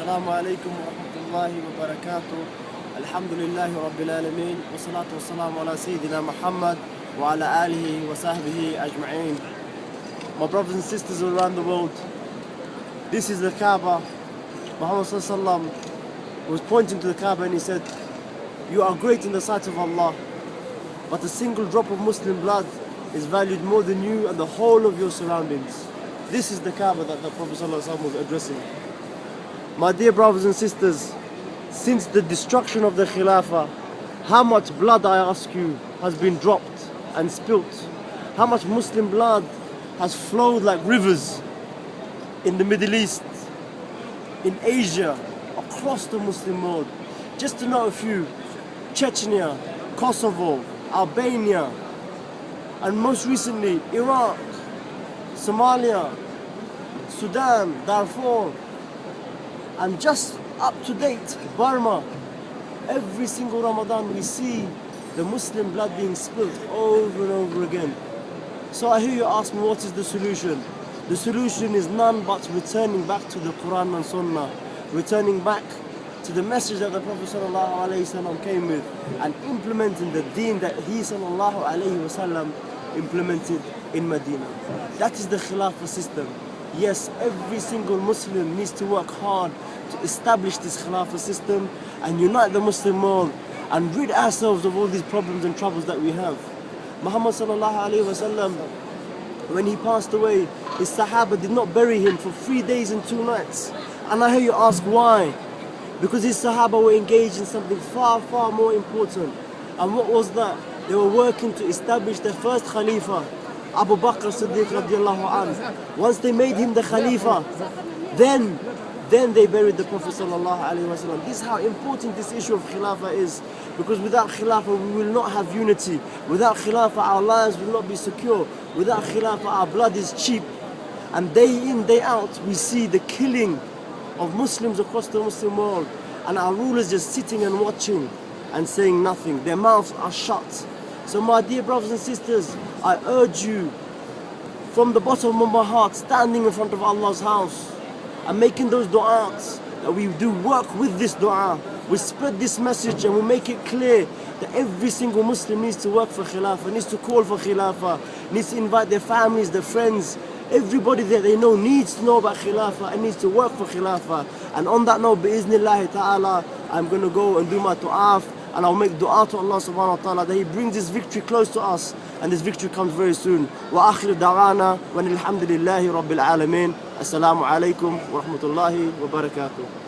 السلام عليكم ورحمة الله وبركاته. الحمد لله رب العالمين والصلاة والسلام على سيدنا محمد وعلى آله وصحبه أجمعين. My brothers and sisters all around the world, this is the Kaaba. Muhammad sallallahu alaihi wasallam was pointing to the Kaaba and he said, "You are great in the sight of Allah, but a single drop of Muslim blood is valued more than you and the whole of your surroundings." This is the Kaaba that the Prophet sallallahu alaihi wasallam was addressing. My dear brothers and sisters, since the destruction of the Khilafah, how much blood, I ask you, has been dropped and spilt? How much Muslim blood has flowed like rivers in the Middle East, in Asia, across the Muslim world? Just to know a few: Chechnya, Kosovo, Albania, and most recently Iraq, Somalia, Sudan, Darfur, and just up to date Burma. Every single Ramadan we see the Muslim blood being spilled over and over again. So I hear you ask me, what is the solution? The solution is none but returning back to the Quran and Sunnah, returning back to the message that the Prophet ﷺ came with, and implementing the deen that he ﷺ implemented in Medina. That is the Khilafah system. Yes, every single Muslim needs to work hard to establish this Khilafah system and unite the Muslim world and rid ourselves of all these problems and troubles that we have. Muhammad sallallahu alaihi wasallam, when he passed away, his Sahaba did not bury him for 3 days and 2 nights. And I hear you ask why? Because his Sahaba were engaged in something far, far more important. And what was that? They were working to establish their first Khalifa, Abu Bakr Siddiq radiallahu anhu. Once they made him the Khalifa, then they buried the Prophet sallallahu alaihi wasallam. This is how important this issue of Khilafah is. Because without Khilafah we will not have unity. Without Khilafah our lives will not be secure. Without Khilafah our blood is cheap. And day in, day out we see the killing of Muslims across the Muslim world. And our rulers just sitting and watching and saying nothing. Their mouths are shut. So my dear brothers and sisters, I urge you from the bottom of my heart, standing in front of Allah's house and making those du'as, that we do work with this du'a. We spread this message and we make it clear that every single Muslim needs to work for Khilafah, needs to call for Khilafah, needs to invite their families, their friends, everybody that they know needs to know about Khilafah and needs to work for Khilafah. And on that note, bi'iznillahi ta'ala, I'm going to go and do my ta'af, and I'll make dua to Allah subhanahu wa ta'ala that He brings this victory close to us, and this victory comes very soon. Wa akhir da'wana wa alhamdulillahi rabbil alameen. Assalamu alaikum wa rahmatullahi wa barakatuh.